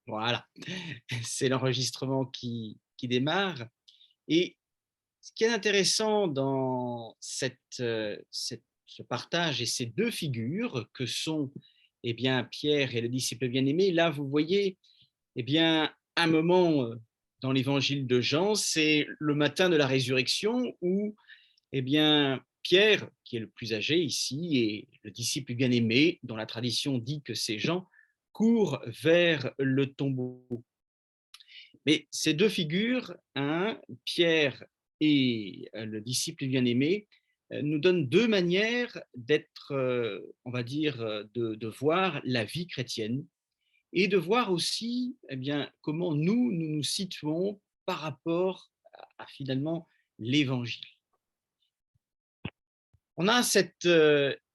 Voilà, c'est l'enregistrement qui démarre. Et ce qui est intéressant dans ce partage et ces deux figures que sont eh bien, Pierre et le disciple bien-aimé, là vous voyez eh bien, un moment dans l'évangile de Jean, c'est le matin de la résurrection où eh bien, Pierre, qui est le plus âgé ici, et le disciple bien-aimé, dont la tradition dit que c'est Jean, courent vers le tombeau. Mais ces deux figures, hein, Pierre et le disciple bien-aimé, nous donnent deux manières d'être, on va dire, de voir la vie chrétienne et de voir aussi eh bien, comment nous nous situons par rapport à finalement l'évangile. On a cet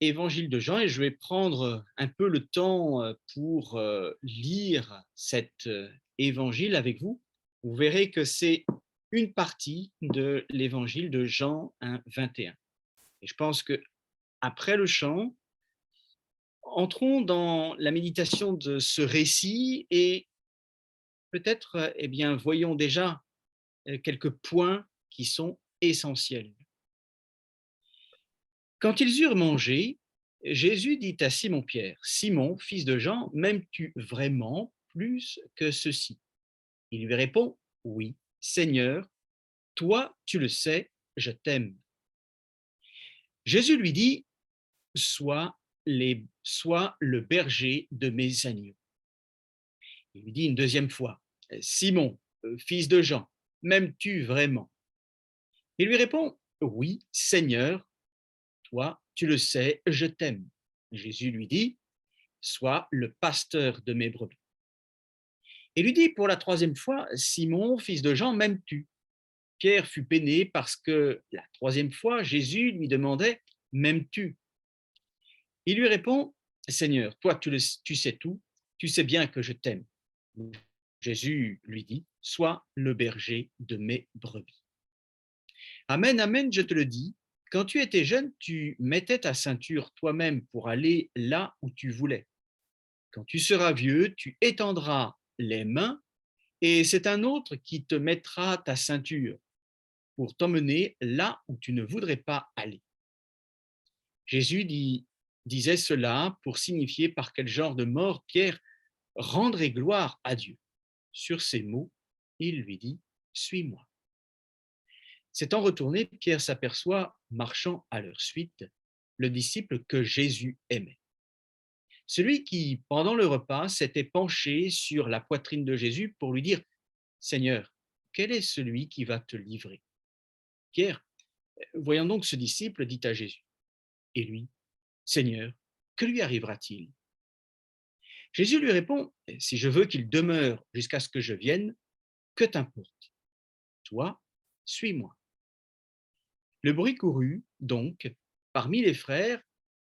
évangile de Jean et je vais prendre un peu le temps pour lire cet évangile avec vous. Vous verrez que c'est une partie de l'évangile de Jean 1, 21. Et je pense que après le chant, entrons dans la méditation de ce récit et peut-être eh bien, voyons déjà quelques points qui sont essentiels. Quand ils eurent mangé, Jésus dit à Simon-Pierre, Simon, fils de Jean, m'aimes-tu vraiment plus que ceci? Il lui répond, oui, Seigneur, toi tu le sais, je t'aime. Jésus lui dit, sois le berger de mes agneaux. Il lui dit une deuxième fois, Simon, fils de Jean, m'aimes-tu vraiment? Il lui répond, oui, Seigneur, toi tu le sais, je t'aime. Jésus lui dit, sois le pasteur de mes brebis. Et lui dit pour la troisième fois, Simon, fils de Jean, m'aimes-tu? Pierre fut peiné parce que la troisième fois, Jésus lui demandait, m'aimes-tu? Il lui répond, Seigneur, toi tu sais tout, tu sais bien que je t'aime. Jésus lui dit, sois le berger de mes brebis. Amen, amen, je te le dis, quand tu étais jeune, tu mettais ta ceinture toi-même pour aller là où tu voulais. Quand tu seras vieux, tu étendras les mains et c'est un autre qui te mettra ta ceinture pour t'emmener là où tu ne voudrais pas aller. Jésus disait cela pour signifier par quel genre de mort Pierre rendrait gloire à Dieu. Sur ces mots, il lui dit, suis-moi. S'étant retourné, Pierre s'aperçoit, marchant à leur suite, le disciple que Jésus aimait. Celui qui, pendant le repas, s'était penché sur la poitrine de Jésus pour lui dire, Seigneur, quel est celui qui va te livrer? Pierre, voyant donc ce disciple, dit à Jésus, et lui, Seigneur, que lui arrivera-t-il? Jésus lui répond, si je veux qu'il demeure jusqu'à ce que je vienne, que t'importe? Toi, suis-moi. Le bruit courut donc parmi les frères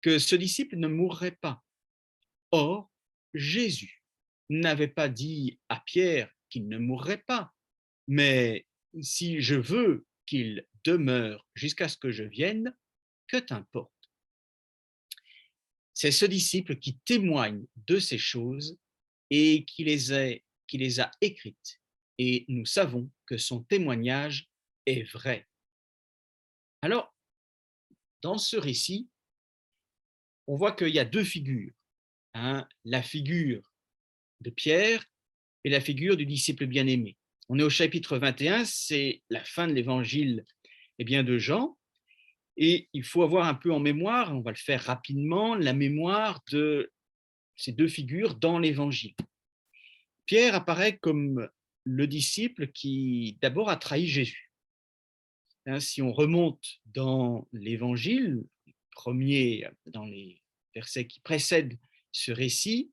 que ce disciple ne mourrait pas. Or, Jésus n'avait pas dit à Pierre qu'il ne mourrait pas, mais si je veux qu'il demeure jusqu'à ce que je vienne, que t'importe? C'est ce disciple qui témoigne de ces choses et qui les a écrites. Et nous savons que son témoignage est vrai. Alors, dans ce récit, on voit qu'il y a deux figures, hein, la figure de Pierre et la figure du disciple bien-aimé. On est au chapitre 21, c'est la fin de l'évangile eh bien, de Jean, et il faut avoir un peu en mémoire, on va le faire rapidement, la mémoire de ces deux figures dans l'évangile. Pierre apparaît comme le disciple qui d'abord a trahi Jésus. Hein, si on remonte dans l'évangile, dans les versets qui précèdent ce récit,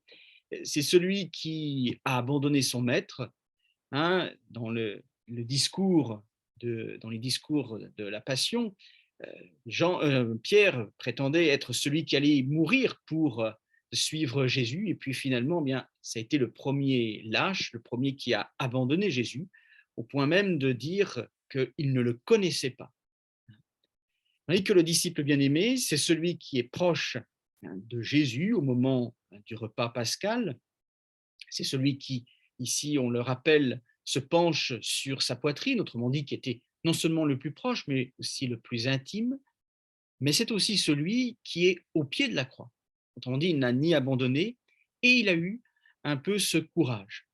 c'est celui qui a abandonné son maître, hein, dans les discours de la Passion. Pierre prétendait être celui qui allait mourir pour suivre Jésus, et puis finalement, eh bien, ça a été le premier lâche, le premier qui a abandonné Jésus, au point même de dire qu'il ne le connaissait pas. Tandis que le disciple bien-aimé, c'est celui qui est proche hein, de Jésus au moment du repas pascal, c'est celui qui ici on le rappelle, se penche sur sa poitrine, autrement dit qui était non seulement le plus proche, mais aussi le plus intime, mais c'est aussi celui qui est au pied de la croix. Autrement dit, il n'a ni abandonné et il a eu un peu ce courage.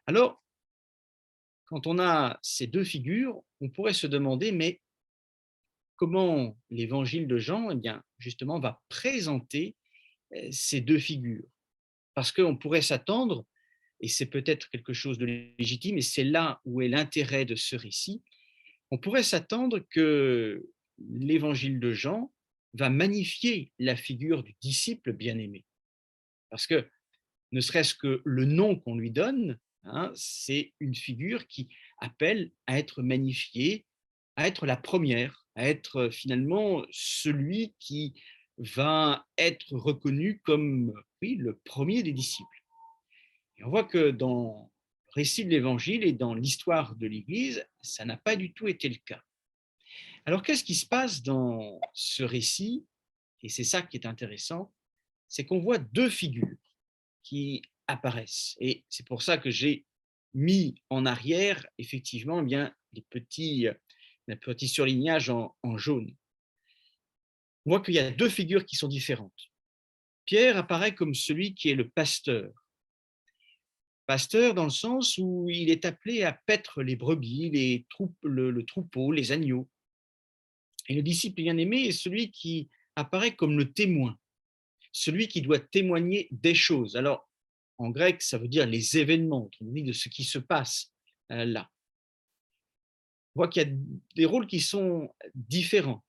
Alors, quand on a ces deux figures, on pourrait se demander, mais comment l'évangile de Jean, eh bien, justement, va présenter ces deux figures? Parce qu'on pourrait s'attendre, et c'est peut-être quelque chose de légitime, et c'est là où est l'intérêt de ce récit, on pourrait s'attendre que l'évangile de Jean va magnifier la figure du disciple bien-aimé. Parce que ne serait-ce que le nom qu'on lui donne, hein, c'est une figure qui appelle à être magnifiée, à être la première, à être finalement celui qui va être reconnu comme oui, le premier des disciples. Et on voit que dans le récit de l'Évangile et dans l'histoire de l'Église, ça n'a pas du tout été le cas. Alors qu'est-ce qui se passe dans ce récit? Et c'est ça qui est intéressant, c'est qu'on voit deux figures qui apparaissent. Et c'est pour ça que j'ai mis en arrière, effectivement, eh bien, les petits surlignages en jaune. On voit qu'il y a deux figures qui sont différentes. Pierre apparaît comme celui qui est le pasteur. Pasteur dans le sens où il est appelé à paître les brebis, le troupeau, les agneaux. Et le disciple bien-aimé est celui qui apparaît comme le témoin, celui qui doit témoigner des choses. Alors, en grec, ça veut dire les événements, on dit de ce qui se passe là. On voit qu'il y a des rôles qui sont différents.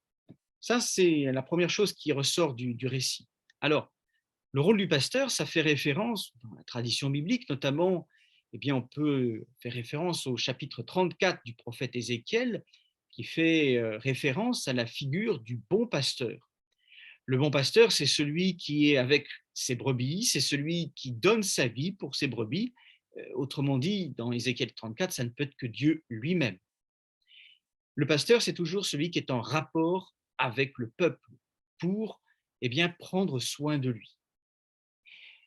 Ça, c'est la première chose qui ressort du récit. Alors, le rôle du pasteur, ça fait référence, dans la tradition biblique notamment, eh bien, on peut faire référence au chapitre 34 du prophète Ézéchiel, qui fait référence à la figure du bon pasteur. Le bon pasteur, c'est celui qui est avec ses brebis, c'est celui qui donne sa vie pour ses brebis. Autrement dit, dans Ézéchiel 34, ça ne peut être que Dieu lui-même. Le pasteur, c'est toujours celui qui est en rapport avec le peuple pour eh bien, prendre soin de lui.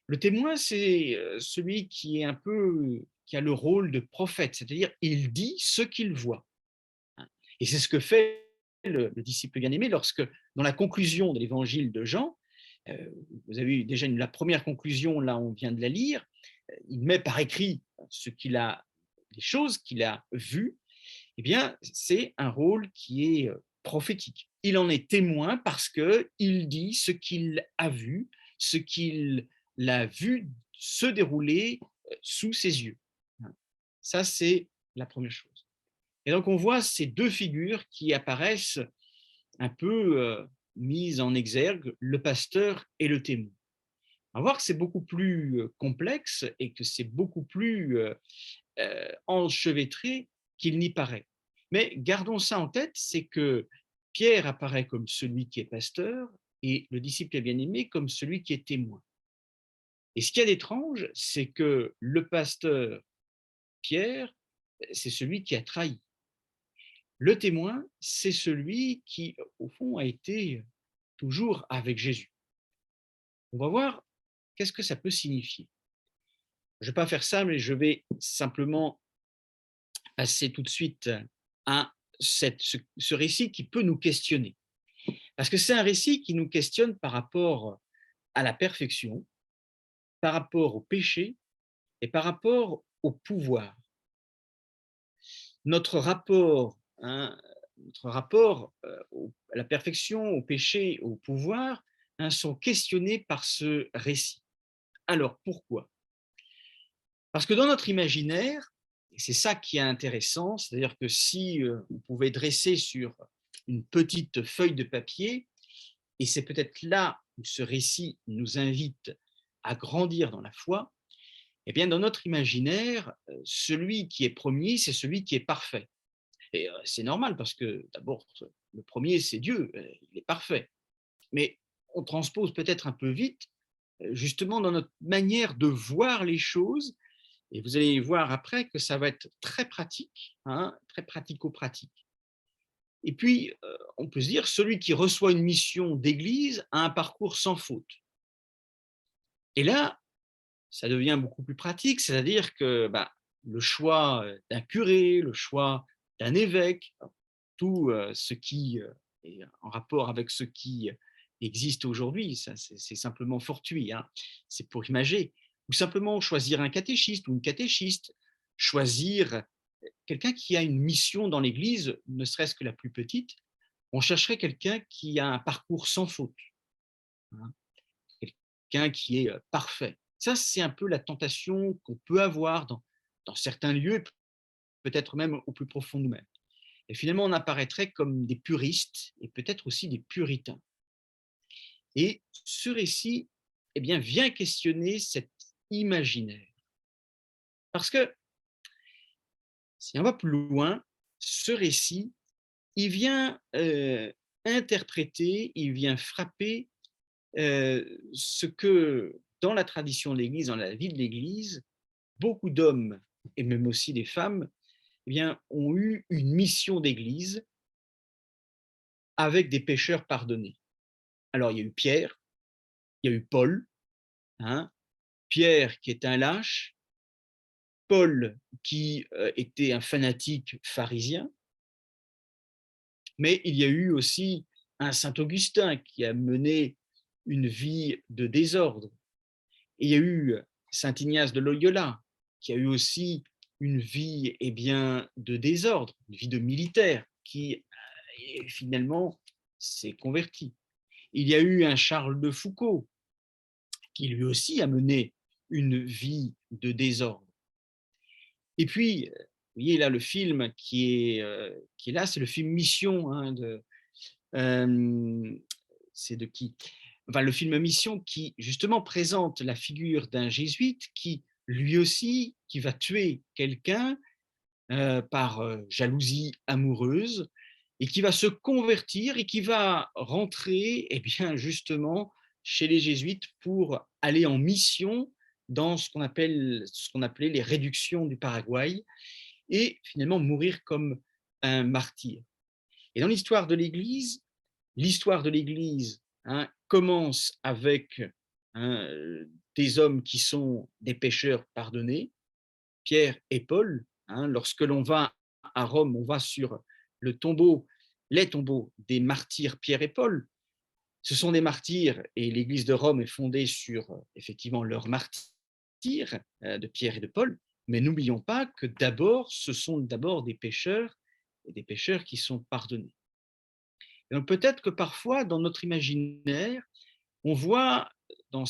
Le témoin, c'est celui qui est un peu, qui a le rôle de prophète, c'est-à-dire il dit ce qu'il voit. Et c'est ce que fait le disciple bien-aimé lorsque, dans la conclusion de l'évangile de Jean, vous avez eu déjà la première conclusion, là on vient de la lire, il met par écrit ce qu'il a, les choses qu'il a vues, eh bien c'est un rôle qui est prophétique. Il en est témoin parce qu'il dit ce qu'il a vu, ce qu'il a vu se dérouler sous ses yeux. Ça, c'est la première chose. Et donc on voit ces deux figures qui apparaissent un peu mises en exergue, le pasteur et le témoin. On va voir que c'est beaucoup plus complexe et que c'est beaucoup plus enchevêtré qu'il n'y paraît. Mais gardons ça en tête, c'est que Pierre apparaît comme celui qui est pasteur et le disciple bien-aimé comme celui qui est témoin. Et ce qu'il y a d'étrange, c'est que le pasteur Pierre, c'est celui qui a trahi. Le témoin, c'est celui qui, au fond, a été toujours avec Jésus. On va voir qu'est-ce que ça peut signifier. Je ne vais pas faire ça, mais je vais simplement passer tout de suite à ce récit qui peut nous questionner. Parce que c'est un récit qui nous questionne par rapport à la perfection, par rapport au péché et par rapport au pouvoir. Notre rapport, hein, à la perfection, au péché, au pouvoir, hein, sont questionnés par ce récit. Alors pourquoi? Parce que dans notre imaginaire, et c'est ça qui est intéressant, c'est-à-dire que si on pouvait dresser sur une petite feuille de papier, et c'est peut-être là où ce récit nous invite à grandir dans la foi, eh bien dans notre imaginaire, celui qui est premier, c'est celui qui est parfait. Et c'est normal parce que d'abord, le premier, c'est Dieu, il est parfait. Mais on transpose peut-être un peu vite, justement dans notre manière de voir les choses, et vous allez voir après que ça va être très pratique, hein, très pratico-pratique. Et puis, on peut se dire, celui qui reçoit une mission d'église a un parcours sans faute. Et là, ça devient beaucoup plus pratique, c'est-à-dire que le choix d'un curé, le choix d'un évêque, tout ce qui est en rapport avec ce qui existe aujourd'hui, ça c'est simplement fortuit, hein. C'est pour imager, ou simplement choisir un catéchiste ou une catéchiste, choisir quelqu'un qui a une mission dans l'Église, ne serait-ce que la plus petite. On chercherait quelqu'un qui a un parcours sans faute, hein, quelqu'un qui est parfait. Ça, c'est un peu la tentation qu'on peut avoir dans certains lieux, peut-être même au plus profond de nous-mêmes. Et finalement, on apparaîtrait comme des puristes et peut-être aussi des puritains. Et ce récit, eh bien, vient questionner cet imaginaire. Parce que si on va plus loin, ce récit, il vient interpréter, il vient frapper ce que dans la tradition de l'Église, dans la vie de l'Église, beaucoup d'hommes et même aussi des femmes, eh bien, ont eu une mission d'Église avec des pécheurs pardonnés. Alors, il y a eu Pierre, il y a eu Paul, hein, Pierre qui est un lâche, Paul qui était un fanatique pharisien, mais il y a eu aussi un Saint Augustin qui a mené une vie de désordre. Et il y a eu Saint Ignace de Loyola qui a eu aussi une vie de désordre, une vie de militaire qui finalement s'est converti. Il y a eu un Charles de Foucault qui lui aussi a mené une vie de désordre. Et puis, vous voyez là le film qui est là, c'est le film Mission, hein, c'est de qui? Enfin, le film Mission qui justement présente la figure d'un jésuite qui lui aussi, qui va tuer quelqu'un par jalousie amoureuse et qui va se convertir et qui va rentrer justement chez les jésuites pour aller en mission dans ce qu'on appelait les réductions du Paraguay et finalement mourir comme un martyr. Et dans l'histoire de l'Église, hein, commence avec, hein, des hommes qui sont des pécheurs pardonnés, Pierre et Paul, hein. Lorsque l'on va à Rome, on va sur le tombeau, les tombeaux des martyrs Pierre et Paul. Ce sont des martyrs et l'Église de Rome est fondée sur effectivement leurs martyrs de Pierre et de Paul. Mais n'oublions pas que d'abord, ce sont d'abord des pécheurs et des pécheurs qui sont pardonnés. Et donc peut-être que parfois, dans notre imaginaire, on voit dans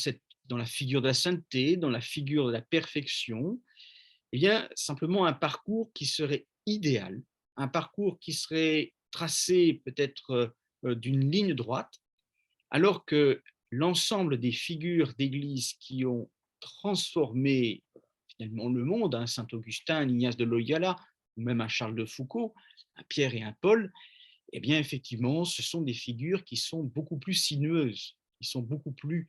la figure de la sainteté, dans la figure de la perfection, simplement un parcours qui serait idéal, un parcours qui serait tracé peut-être d'une ligne droite, alors que l'ensemble des figures d'Église qui ont transformé finalement le monde, hein, Saint Augustin, un Ignace de Loyola, ou même un Charles de Foucault, un Pierre et un Paul, effectivement, ce sont des figures qui sont beaucoup plus sinueuses, qui sont beaucoup plus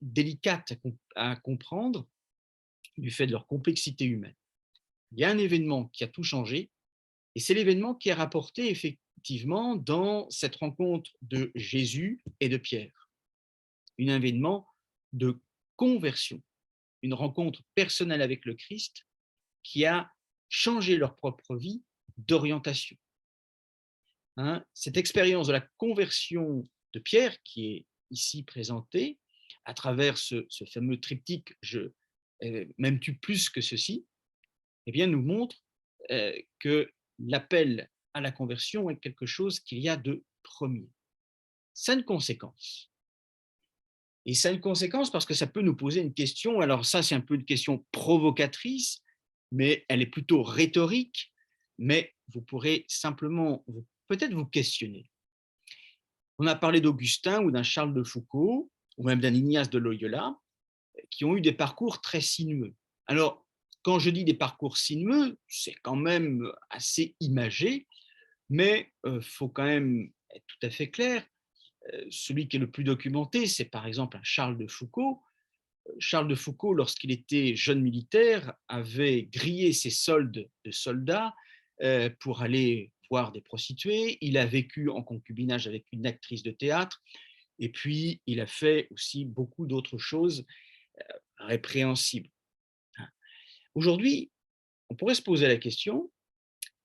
délicates à comprendre du fait de leur complexité humaine. Il y a un événement qui a tout changé, et c'est l'événement qui est rapporté effectivement dans cette rencontre de Jésus et de Pierre. Un événement de conversion, une rencontre personnelle avec le Christ qui a changé leur propre vie d'orientation. Hein, cette expérience de la conversion de Pierre, qui est ici présentée à travers ce fameux triptyque m'aimes-tu plus que ceci, nous montre que l'appel à la conversion est quelque chose qu'il y a de premier. Ça a une conséquence. Et ça a une conséquence parce que ça peut nous poser une question. Alors ça, c'est un peu une question provocatrice, mais elle est plutôt rhétorique. Mais vous pourrez simplement peut-être vous questionner. On a parlé d'Augustin ou d'un Charles de Foucault, ou même d'un Ignace de Loyola, qui ont eu des parcours très sinueux. Alors, quand je dis des parcours sinueux, c'est quand même assez imagé, mais il faut quand même être tout à fait clair. Celui qui est le plus documenté, c'est par exemple un Charles de Foucault. Charles de Foucault, lorsqu'il était jeune militaire, avait grillé ses soldes de soldats pour aller voir des prostituées. Il a vécu en concubinage avec une actrice de théâtre. Et puis, il a fait aussi beaucoup d'autres choses répréhensible. Aujourd'hui, on pourrait se poser la question,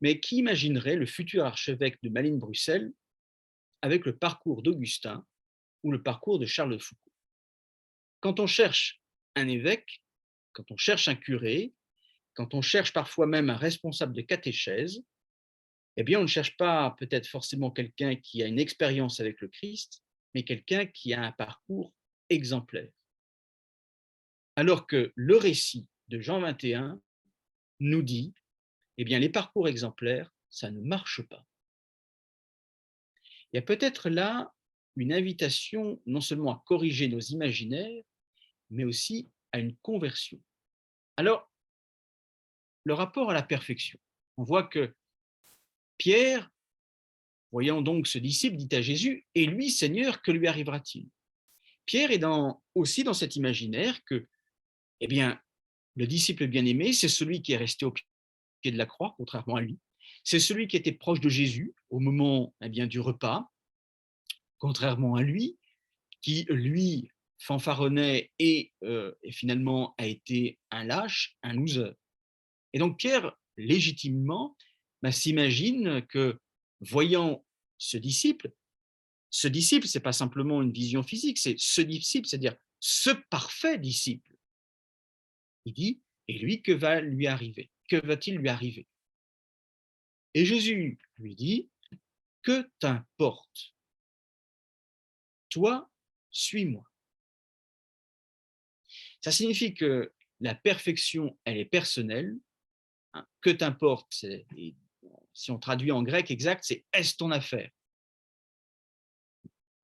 mais qui imaginerait le futur archevêque de Malines-Bruxelles avec le parcours d'Augustin ou le parcours de Charles de Foucault? Quand on cherche un évêque, quand on cherche un curé, quand on cherche parfois même un responsable de catéchèse, eh bien, on ne cherche pas peut-être forcément quelqu'un qui a une expérience avec le Christ, mais quelqu'un qui a un parcours exemplaire. Alors que le récit de Jean 21 nous dit, eh bien, les parcours exemplaires, ça ne marche pas. Il y a peut-être là une invitation non seulement à corriger nos imaginaires, mais aussi à une conversion. Alors, le rapport à la perfection. On voit que Pierre, voyant donc ce disciple, dit à Jésus, « Et lui, Seigneur, que lui arrivera-t-il » Pierre est aussi dans cet imaginaire que, eh bien, le disciple bien-aimé, c'est celui qui est resté au pied de la croix, contrairement à lui. C'est celui qui était proche de Jésus au moment du repas, contrairement à lui, qui, lui, fanfaronnait et finalement a été un lâche, un loser. Et donc Pierre, légitimement, s'imagine que, voyant ce disciple, ce n'est pas simplement une vision physique, c'est ce disciple, c'est-à-dire ce parfait disciple. Il dit, et lui, que va lui arriver? Que va-t-il lui arriver? Et Jésus lui dit, que t'importe? Toi, suis-moi. Ça signifie que la perfection, elle est personnelle. Que t'importe, si on traduit en grec exact, c'est est-ce ton affaire?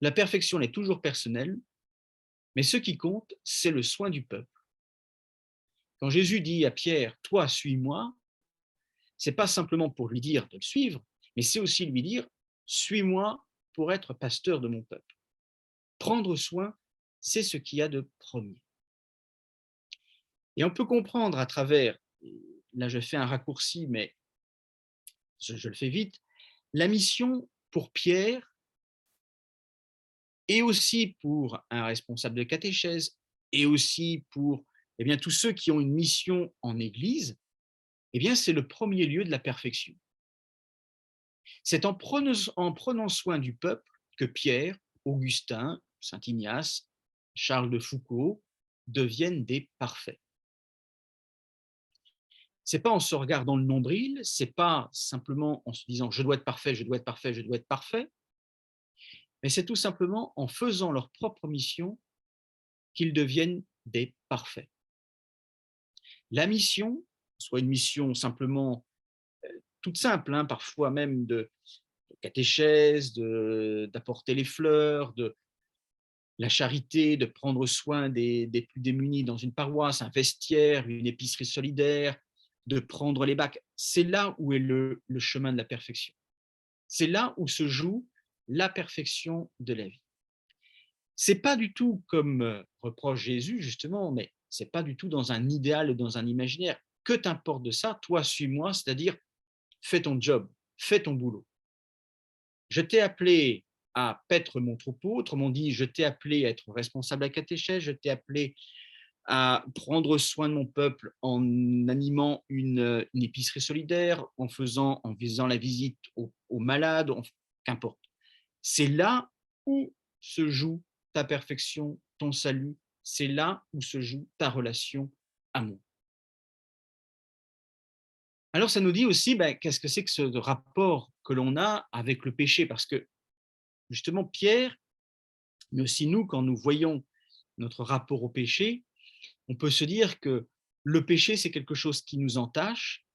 La perfection elle est toujours personnelle, mais ce qui compte, c'est le soin du peuple. Quand Jésus dit à Pierre, toi, suis-moi, ce n'est pas simplement pour lui dire de le suivre, mais c'est aussi lui dire, suis-moi pour être pasteur de mon peuple. Prendre soin, c'est ce qu'il y a de premier. Et on peut comprendre à travers, là je fais un raccourci, mais je le fais vite, la mission pour Pierre et aussi pour un responsable de catéchèse et aussi pour tous ceux qui ont une mission en Église, c'est le premier lieu de la perfection. C'est en prenant soin du peuple que Pierre, Augustin, Saint Ignace, Charles de Foucault deviennent des parfaits. Ce n'est pas en se regardant le nombril, ce n'est pas simplement en se disant « je dois être parfait, je dois être parfait, je dois être parfait », mais c'est tout simplement en faisant leur propre mission qu'ils deviennent des parfaits. La mission, soit une mission simplement toute simple, parfois même de catéchèse, d'apporter les fleurs, de la charité, de prendre soin des plus démunis dans une paroisse, un vestiaire, une épicerie solidaire, de prendre les bacs. C'est là où est le chemin de la perfection. C'est là où se joue la perfection de la vie. C'est pas du tout comme reproche Jésus, justement, mais c'est pas du tout dans un idéal et dans un imaginaire. Que t'importe de ça? Toi, suis-moi, c'est-à-dire fais ton job, fais ton boulot. Je t'ai appelé à paître mon troupeau, autrement dit, je t'ai appelé à être responsable à catéchèse, je t'ai appelé à prendre soin de mon peuple en animant une épicerie solidaire, en faisant la visite aux malades, qu'importe. C'est là où se joue ta perfection, ton salut, c'est là où se joue ta relation à moi. Alors ça nous dit aussi qu'est-ce que c'est que ce rapport que l'on a avec le péché, parce que justement Pierre, mais aussi nous, quand nous voyons notre rapport au péché, on peut se dire que le péché, c'est quelque chose qui nous entache,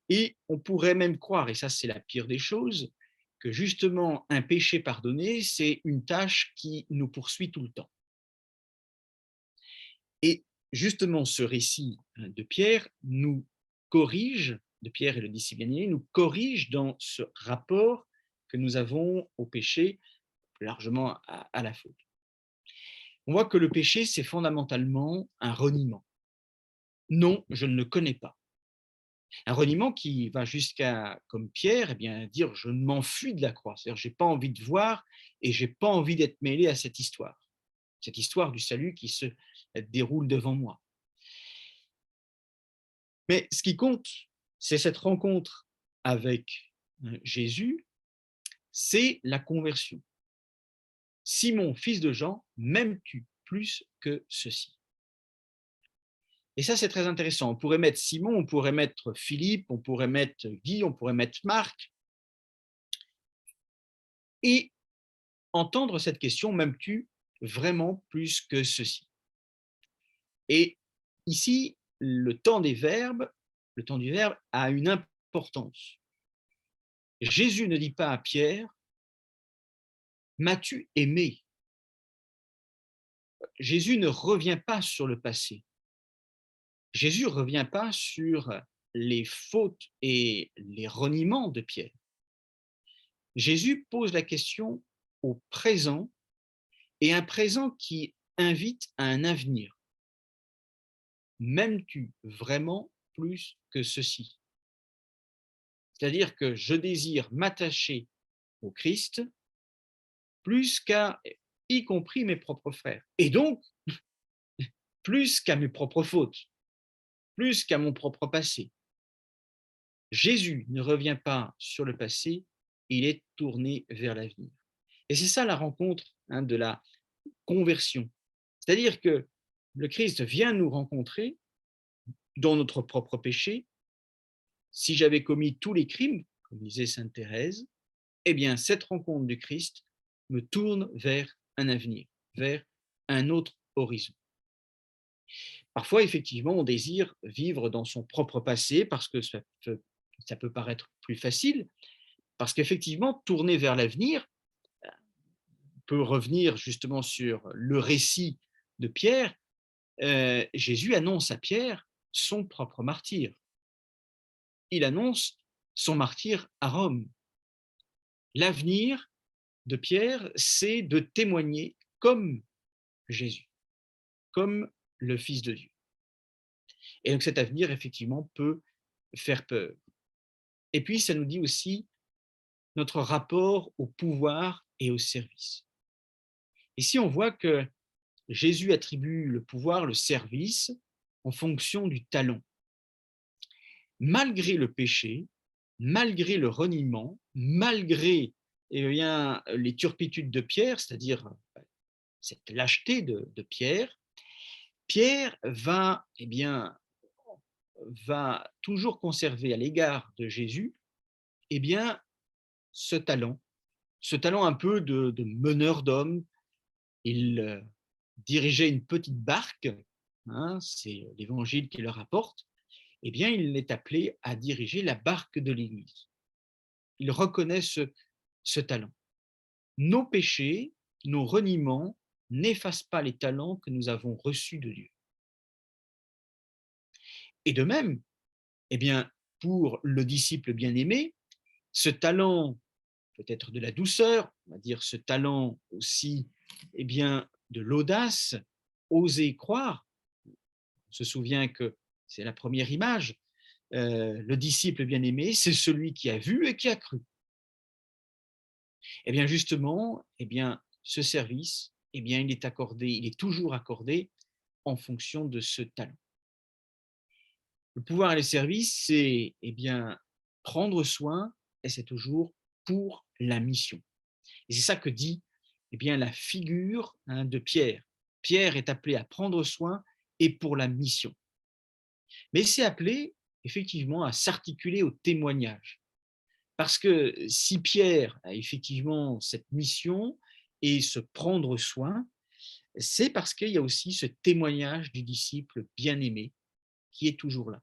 et on pourrait même croire, et ça c'est la pire des choses, que justement un péché pardonné, c'est une tâche qui nous poursuit tout le temps. Et justement ce récit de Pierre nous corrige, de Pierre et le disciple bien-aimé, nous corrige dans ce rapport que nous avons au péché, plus largement à la faute. On voit que le péché, c'est fondamentalement un reniement. Non, je ne le connais pas. Un reniement qui va jusqu'à, comme Pierre, dire je m'enfuis de la croix. C'est-à-dire je n'ai pas envie de voir et je n'ai pas envie d'être mêlé à cette histoire du salut qui se déroule devant moi. Mais ce qui compte, c'est cette rencontre avec Jésus, c'est la conversion. Simon, fils de Jean, m'aimes-tu plus que ceci? Et ça, c'est très intéressant. On pourrait mettre Simon, on pourrait mettre Philippe, on pourrait mettre Guy, on pourrait mettre Marc, et entendre cette question, m'aimes-tu vraiment plus que ceci? Et ici, le temps du verbe a une importance. Jésus ne dit pas à Pierre, m'as-tu aimé? Jésus ne revient pas sur le passé. Jésus ne revient pas sur les fautes et les reniements de Pierre. Jésus pose la question au présent, et un présent qui invite à un avenir. M'aimes-tu vraiment plus que ceci? C'est-à-dire que je désire m'attacher au Christ plus qu'à, y compris mes propres frères, et donc plus qu'à mes propres fautes, plus qu'à mon propre passé. Jésus ne revient pas sur le passé, il est tourné vers l'avenir. Et c'est ça la rencontre de la conversion. C'est-à-dire que le Christ vient nous rencontrer dans notre propre péché. Si j'avais commis tous les crimes, comme disait sainte Thérèse, eh bien cette rencontre du Christ me tourne vers un avenir, vers un autre horizon. Parfois, effectivement, on désire vivre dans son propre passé parce que ça peut paraître plus facile, parce qu'effectivement, tourner vers l'avenir peut revenir justement sur le récit de Pierre. Jésus annonce à Pierre son propre martyre. Il annonce son martyre à Rome. L'avenir de Pierre, c'est de témoigner comme Jésus, comme le Fils de Dieu. Et donc cet avenir, effectivement, peut faire peur. Et puis, ça nous dit aussi notre rapport au pouvoir et au service. Ici, on voit que Jésus attribue le pouvoir, le service, en fonction du talent. Malgré le péché, malgré le reniement, malgré les turpitudes de Pierre, c'est-à-dire cette lâcheté de Pierre, Pierre va toujours conserver à l'égard de Jésus ce talent, un peu de meneur d'hommes. Il dirigeait une petite barque, c'est l'évangile qui le rapporte, il est appelé à diriger la barque de l'Église. Il reconnaît ce talent. Nos péchés, nos reniements n'effacent pas les talents que nous avons reçus de Dieu. Et de même, pour le disciple bien-aimé, ce talent peut-être de la douceur, on va dire ce talent aussi de l'audace, oser croire. On se souvient que c'est la première image, le disciple bien-aimé, c'est celui qui a vu et qui a cru. Et bien justement, ce service, il est accordé, il est toujours accordé en fonction de ce talent. Le pouvoir et le service, c'est prendre soin, et c'est toujours pour la mission. Et c'est ça que dit la figure de Pierre. Pierre est appelé à prendre soin et pour la mission. Mais c'est appelé effectivement à s'articuler au témoignage. Parce que si Pierre a effectivement cette mission et se prendre soin, c'est parce qu'il y a aussi ce témoignage du disciple bien-aimé qui est toujours là.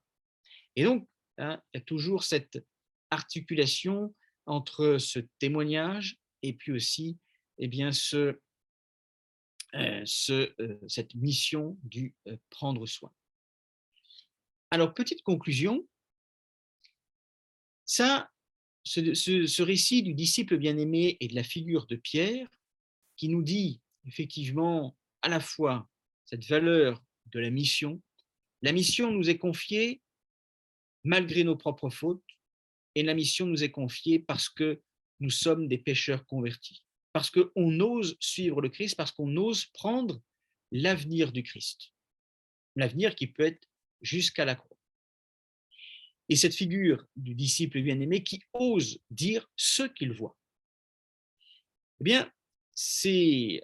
Et donc, il y a toujours cette articulation entre ce témoignage et puis aussi cette mission du prendre soin. Alors, petite conclusion, ce récit du disciple bien-aimé et de la figure de Pierre, qui nous dit effectivement à la fois cette valeur de la mission nous est confiée malgré nos propres fautes, et la mission nous est confiée parce que nous sommes des pécheurs convertis, parce qu'on ose suivre le Christ, parce qu'on ose prendre l'avenir du Christ. l'avenir qui peut être jusqu'à la croix. Et cette figure du disciple bien-aimé qui ose dire ce qu'il voit. Eh bien, ces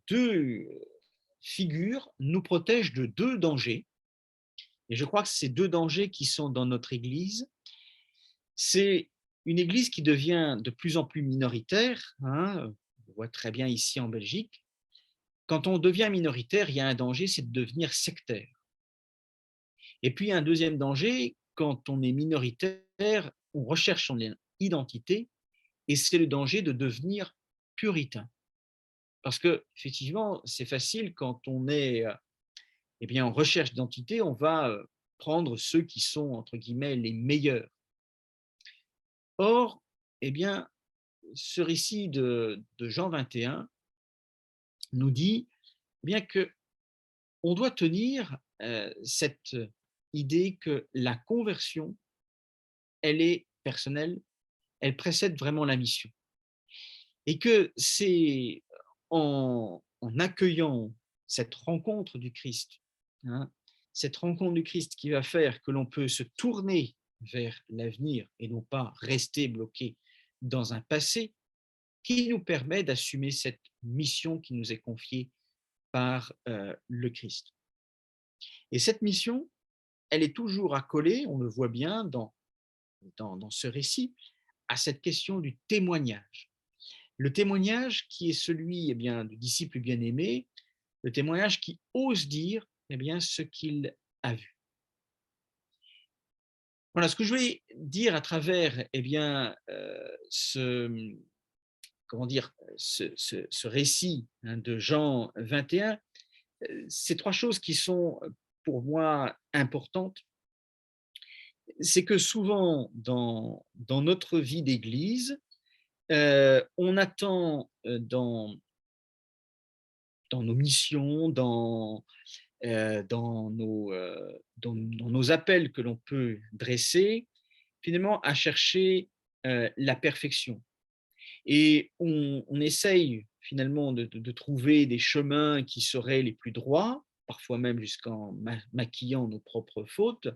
deux figures nous protègent de deux dangers. Et je crois que ces deux dangers qui sont dans notre Église, c'est une Église qui devient de plus en plus minoritaire, hein, on voit très bien ici en Belgique. Quand on devient minoritaire, il y a un danger, c'est de devenir sectaire. Et puis, un deuxième danger, quand on est minoritaire, on recherche son identité, et c'est le danger de devenir puritain. Parce que, effectivement, c'est facile quand on est eh bien, en recherche d'identité, on va prendre ceux qui sont, entre guillemets, les meilleurs. Or, eh bien, ce récit de Jean 21 nous dit eh bien que on doit tenir cette idée que la conversion, elle est personnelle, elle précède vraiment la mission. Et que c'est en accueillant cette rencontre du Christ, hein, cette rencontre du Christ qui va faire que l'on peut se tourner vers l'avenir et non pas rester bloqué dans un passé, qui nous permet d'assumer cette mission qui nous est confiée par le Christ. Et cette mission, elle est toujours accolée, on le voit bien dans ce récit, à cette question du témoignage. Le témoignage qui est celui eh bien, du disciple bien-aimé, le témoignage qui ose dire eh bien, ce qu'il a vu. Voilà ce que je voulais dire à travers eh bien, comment dire, ce récit hein, de Jean 21, ces trois choses qui sont pour moi importantes. C'est que souvent dans notre vie d'église, on attend dans nos missions, dans nos appels que l'on peut dresser, finalement à chercher la perfection. Et on essaye finalement de trouver des chemins qui seraient les plus droits, parfois même jusqu'en maquillant nos propres fautes.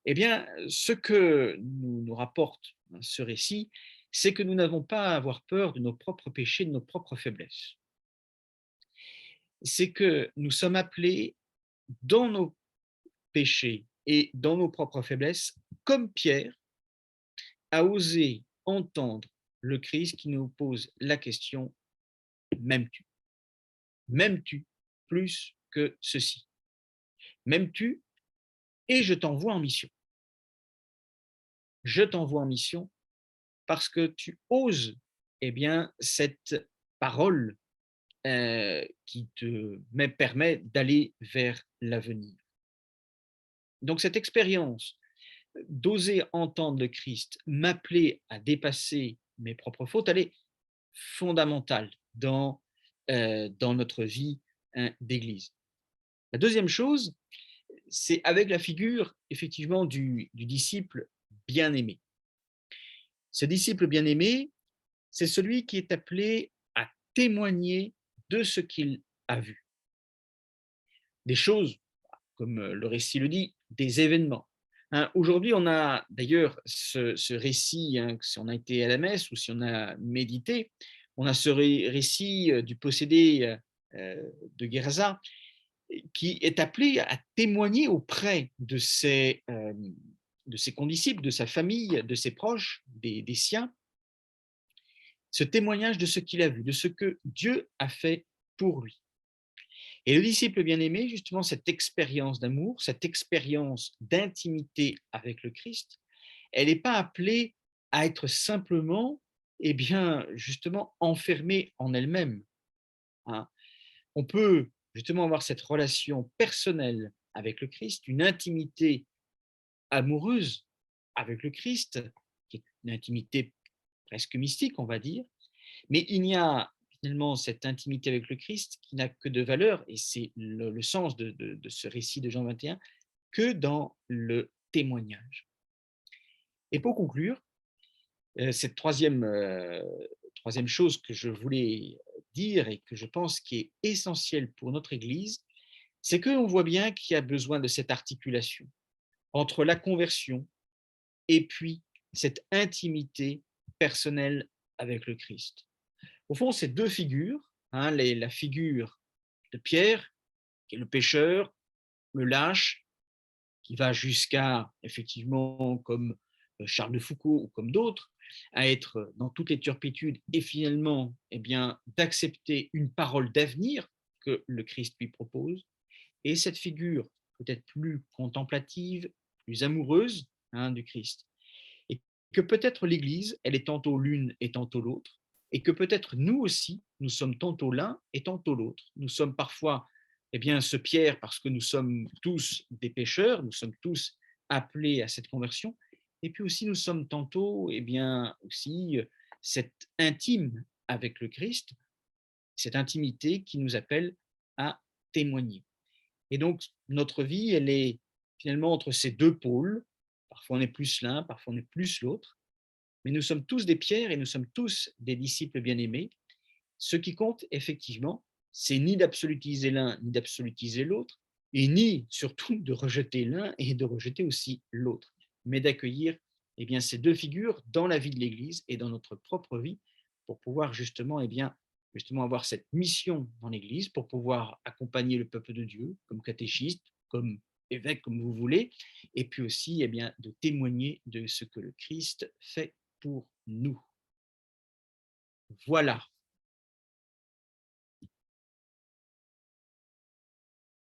Eh bien, ce que nous rapporte hein, ce récit, c'est que nous n'avons pas à avoir peur de nos propres péchés, de nos propres faiblesses. C'est que nous sommes appelés dans nos péchés et dans nos propres faiblesses, comme Pierre, à oser entendre le Christ qui nous pose la question: m'aimes-tu? M'aimes-tu plus que ceci? M'aimes-tu? Et je t'envoie en mission. Je t'envoie en mission parce que tu oses eh bien, cette parole qui te permet d'aller vers l'avenir. Donc cette expérience d'oser entendre le Christ m'appeler à dépasser mes propres fautes, elle est fondamentale dans notre vie hein, d'Église. La deuxième chose, c'est avec la figure effectivement du disciple bien-aimé. Ce disciple bien-aimé, c'est celui qui est appelé à témoigner de ce qu'il a vu. Des choses, comme le récit le dit, des événements. Hein, aujourd'hui, on a d'ailleurs ce récit, hein, si on a été à la messe ou si on a médité, on a ce récit du possédé de Gerasa qui est appelé à témoigner auprès de ses condisciples, de sa famille, de ses proches, des siens, ce témoignage de ce qu'il a vu, de ce que Dieu a fait pour lui. Et le disciple bien-aimé, justement, cette expérience d'amour, cette expérience d'intimité avec le Christ, elle n'est pas appelée à être simplement, eh bien, justement, enfermée en elle-même. Hein. On peut justement avoir cette relation personnelle avec le Christ, une intimité amoureuse avec le Christ, qui est une intimité presque mystique, on va dire, mais il n'y a finalement cette intimité avec le Christ qui n'a que de valeur, et c'est le sens de ce récit de Jean 21, que dans le témoignage. Et pour conclure, cette troisième chose que je voulais dire et que je pense qui est essentielle pour notre Église, c'est qu'on voit bien qu'il y a besoin de cette articulation entre la conversion et puis cette intimité personnelle avec le Christ. Au fond, ces deux figures, hein, la figure de Pierre, qui est le pécheur, le lâche, qui va jusqu'à, effectivement, comme Charles de Foucault ou comme d'autres, à être dans toutes les turpitudes et finalement, eh bien, d'accepter une parole d'avenir que le Christ lui propose. Et cette figure peut-être plus contemplative, plus amoureuse, hein, du Christ. Et que peut-être l'Église, elle est tantôt l'une et tantôt l'autre, et que peut-être nous aussi, nous sommes tantôt l'un et tantôt l'autre. Nous sommes parfois, eh bien, ce Pierre parce que nous sommes tous des pécheurs, nous sommes tous appelés à cette conversion, et puis aussi nous sommes tantôt, eh bien, aussi cette intime avec le Christ, cette intimité qui nous appelle à témoigner. Et donc, notre vie, elle est finalement entre ces deux pôles. Parfois, on est plus l'un, parfois, on est plus l'autre. Mais nous sommes tous des pierres et nous sommes tous des disciples bien-aimés. Ce qui compte, effectivement, c'est ni d'absolutiser l'un, ni d'absolutiser l'autre, et ni surtout de rejeter l'un et de rejeter aussi l'autre, mais d'accueillir, eh bien, ces deux figures dans la vie de l'Église et dans notre propre vie pour pouvoir justement, eh bien, justement avoir cette mission dans l'Église, pour pouvoir accompagner le peuple de Dieu comme catéchiste, comme évêque, comme vous voulez, et puis aussi, eh bien, de témoigner de ce que le Christ fait pour nous. Voilà.